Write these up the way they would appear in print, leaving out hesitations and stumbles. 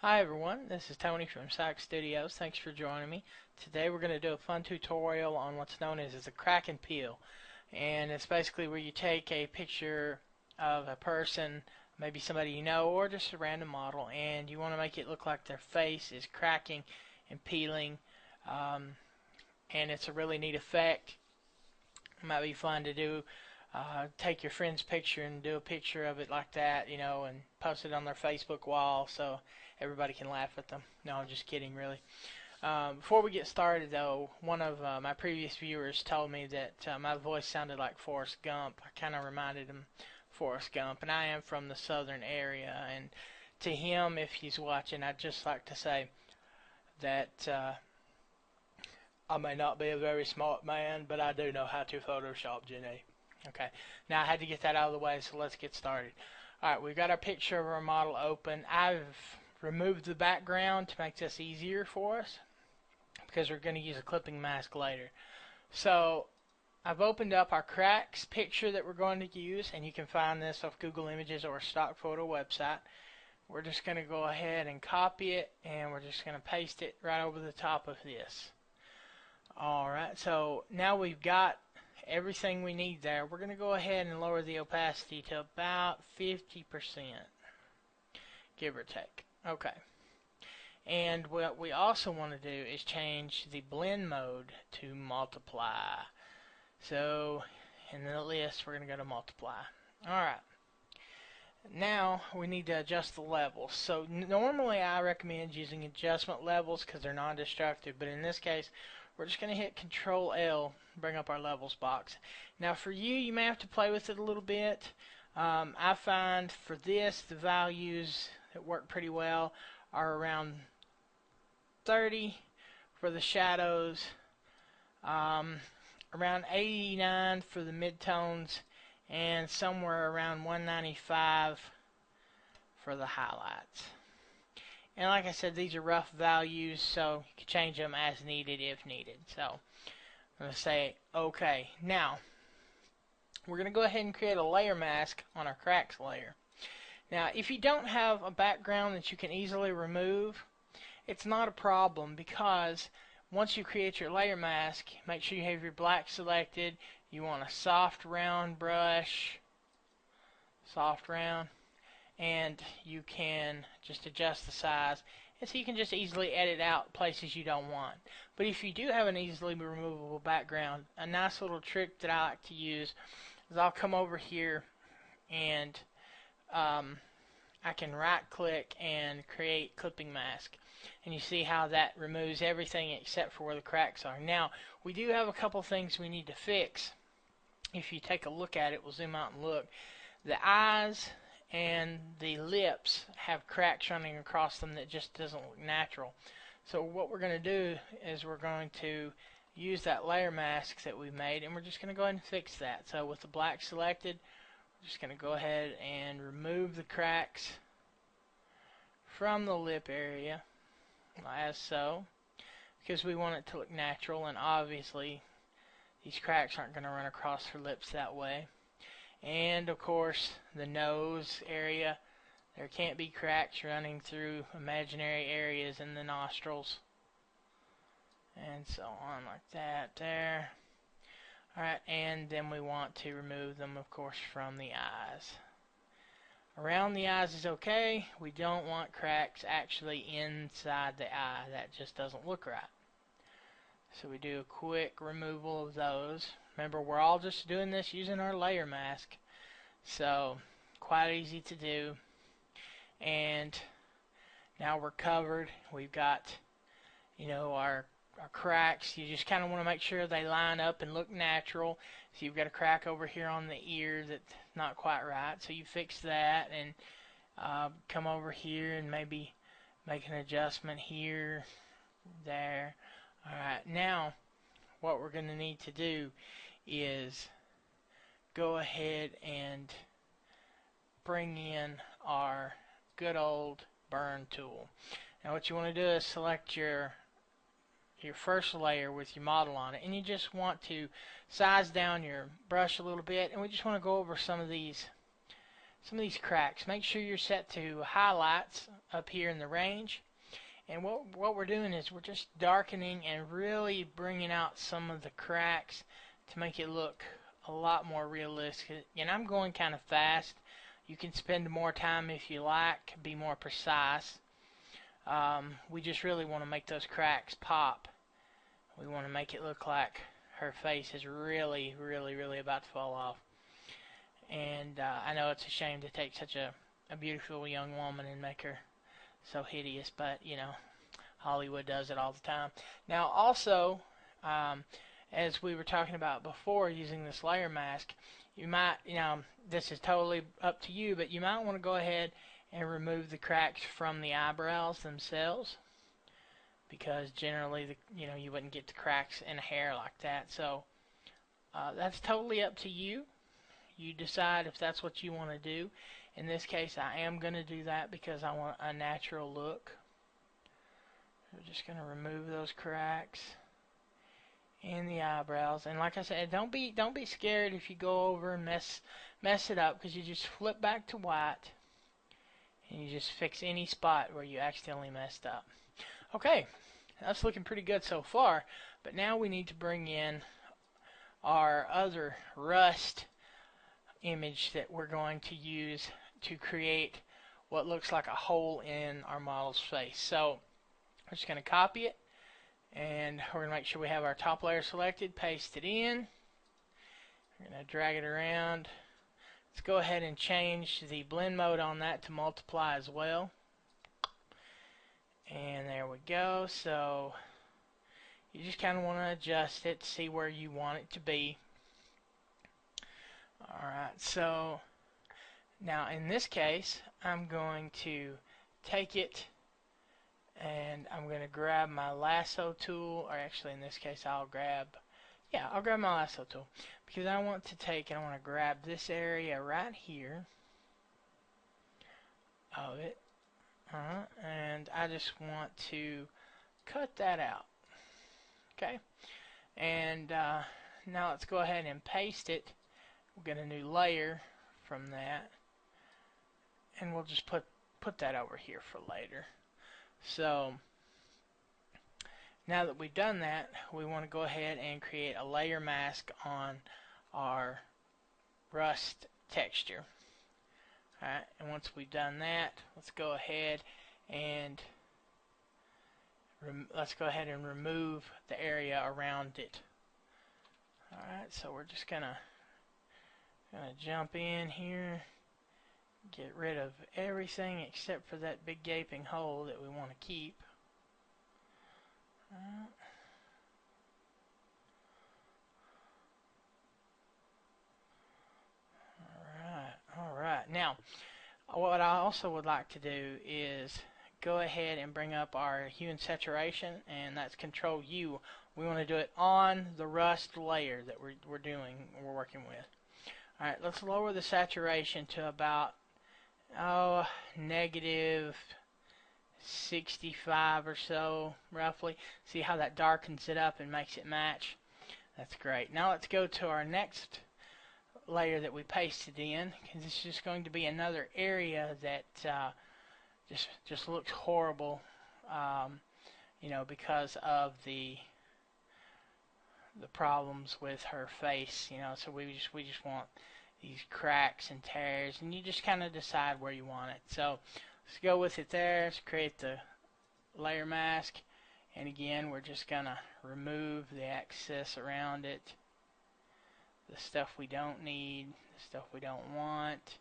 Hi everyone, this is Tony from Sac Studios. Thanks for joining me. Today we're going to do a fun tutorial on what's known as a crack and peel. And it's basically where you take a picture of a person, maybe somebody you know, or just a random model, and you want to make it look like their face is cracking and peeling. And it's a really neat effect. It might be fun to do. Take your friend's picture and do a picture of it like that, and post it on their Facebook wall so everybody can laugh at them. No, I'm just kidding, really. Before we get started, though, one of my previous viewers told me that my voice sounded like Forrest Gump. I kind of reminded him of Forrest Gump, and I am from the southern area. And to him, if he's watching, I'd just like to say that I may not be a very smart man, but I do know how to Photoshop, Jenny. Okay, now I had to get that out of the way, so let's get started. Alright, we've got our picture of our model open. I've removed the background to make this easier for us because we're going to use a clipping mask later. So I've opened up our cracks picture that we're going to use, and you can find this off Google Images or a stock photo website. We're just going to go ahead and copy it, and we're just going to paste it right over the top of this. Alright, so now we've got everything we need there. We're going to go ahead and lower the opacity to about 50%, give or take. Okay. And what we also want to do is change the blend mode to multiply. So in the list, we're going to go to multiply. Alright. Now we need to adjust the levels. So normally I recommend using adjustment levels because they're non-destructive, but in this case we're just going to hit Control L, bring up our levels box. Now for you, you may have to play with it a little bit. I find for this, the values that work pretty well are around 30 for the shadows, around 89 for the midtones, and somewhere around 195 for the highlights. And like I said, these are rough values, so you can change them as needed if needed. So I'm going to say OK. Now, we're going to go ahead and create a layer mask on our cracks layer. Now, if you don't have a background that you can easily remove, it's not a problem, because once you create your layer mask, make sure you have your black selected. You want a soft round brush, soft round, and you can just adjust the size, and so you can just easily edit out places you don't want. But if you do have an easily removable background, a nice little trick that I like to use is I'll come over here and I can right click and create clipping mask, and you see how that removes everything except for where the cracks are. Now we do have a couple things we need to fix. If you take a look at it, we'll zoom out and look. The eyes and the lips have cracks running across them that just doesn't look natural. So what we're going to do is we're going to use that layer mask that we made, and we're just going to go ahead and fix that. So with the black selected, we're just going to go ahead and remove the cracks from the lip area, as so, because we want it to look natural, and obviously these cracks aren't going to run across her lips that way. And of course the nose area, there can't be cracks running through imaginary areas in the nostrils, and so on, like that there. Alright, and then we want to remove them, of course, from the eyes. Around the eyes is okay. We don't want cracks actually inside the eye. That just doesn't look right. So we do a quick removal of those. Remember, we're all just doing this using our layer mask, so quite easy to do. And now we're covered. We've got, our cracks. You just kind of want to make sure they line up and look natural. So you've got a crack over here on the ear that's not quite right, so you fix that, and come over here and maybe make an adjustment here, there. Alright, now what we're going to need to do is go ahead and bring in our good old burn tool. Now what you want to do is select your first layer with your model on it, and you just want to size down your brush a little bit, and we just want to go over some of these some of these cracks. Make sure you're set to highlights up here in the range. And what we're doing is we're just darkening and really bringing out some of the cracks to make it look a lot more realistic. And I'm going kind of fast. You can spend more time if you like, be more precise. We just really want to make those cracks pop. We want to make it look like her face is really, really, really about to fall off. And I know it's a shame to take such a beautiful young woman and make her so hideous, but you know, Hollywood does it all the time. Now also, as we were talking about before, using this layer mask, you might, this is totally up to you, but you might want to go ahead and remove the cracks from the eyebrows themselves, because generally, you wouldn't get the cracks in hair like that. So that's totally up to you. You decide if that's what you want to do. In this case, I am going to do that because I want a natural look. We're just going to remove those cracks in the eyebrows. And like I said, don't be scared if you go over and mess it up, because you just flip back to white and you just fix any spot where you accidentally messed up. Okay, that's looking pretty good so far. But now we need to bring in our other rust image that we're going to use to create what looks like a hole in our model's face. So we're just going to copy it, and we're going to make sure we have our top layer selected, paste it in. We're going to drag it around. Let's go ahead and change the blend mode on that to multiply as well. And there we go. So you just kind of want to adjust it to see where you want it to be. Alright, so now in this case, I'm going to take it and I'm going to grab my lasso tool, or actually in this case I'll grab my lasso tool, because I want to take and I want to grab this area right here of it, and I just want to cut that out. Okay, and now let's go ahead and paste it. We'll get a new layer from that, and we'll just put that over here for later. So now that we've done that, we want to go ahead and create a layer mask on our rust texture. Alright, and once we've done that, let's go ahead and remove the area around it. Alright, so we're just gonna jump in here, get rid of everything except for that big gaping hole that we want to keep. Alright. Now, what I also would like to do is go ahead and bring up our hue and saturation, and that's Control U. We want to do it on the rust layer that we're working with. Alright, let's lower the saturation to about negative 65 or so, roughly. See how that darkens it up and makes it match? That's great. Now let's go to our next layer that we pasted in, because this is just going to be another area that just looks horrible, because of the problems with her face, so we just want these cracks and tears, and you just kind of decide where you want it. So let's go with it there. Let's create the layer mask, and again we're just gonna remove the excess around it, the stuff we don't need, the stuff we don't want.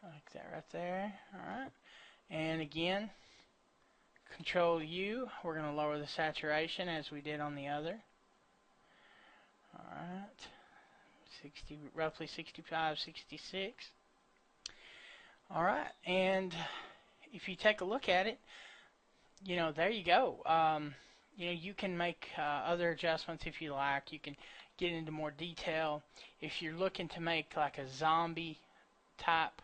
Like that right there. Alright, and again, Control U, we're going to lower the saturation as we did on the other. Alright, roughly 65, 66. Alright, and if you take a look at it, there you go. You can make other adjustments if you like. You can get into more detail. If you're looking to make like a zombie type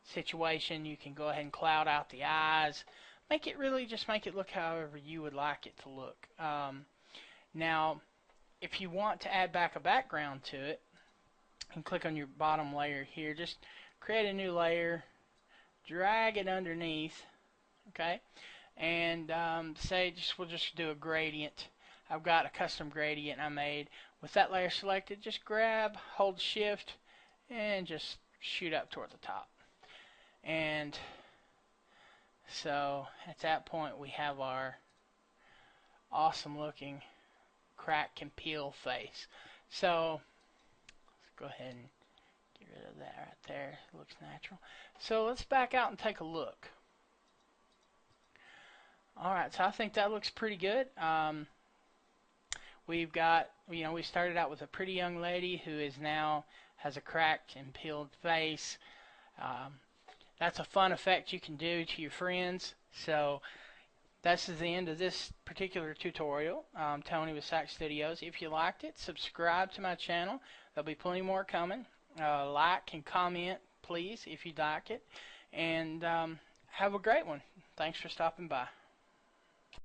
situation, you can go ahead and cloud out the eyes. Make it look however you would like it to look. Now, if you want to add back a background to it, you can click on your bottom layer here. Just create a new layer, drag it underneath, okay, and we'll just do a gradient. I've got a custom gradient I made. With that layer selected, just grab, hold shift, and just shoot up toward the top. And so at that point we have our awesome looking crack and peel face. So let's go ahead and get rid of that right there. It looks natural. So let's back out and take a look. Alright, so I think that looks pretty good. We've got, we started out with a pretty young lady who is now has a cracked and peeled face. That's a fun effect you can do to your friends. So this is the end of this particular tutorial. Tony with Sax Studios. If you liked it, subscribe to my channel. There'll be plenty more coming. Like and comment, please, if you like it. And have a great one. Thanks for stopping by.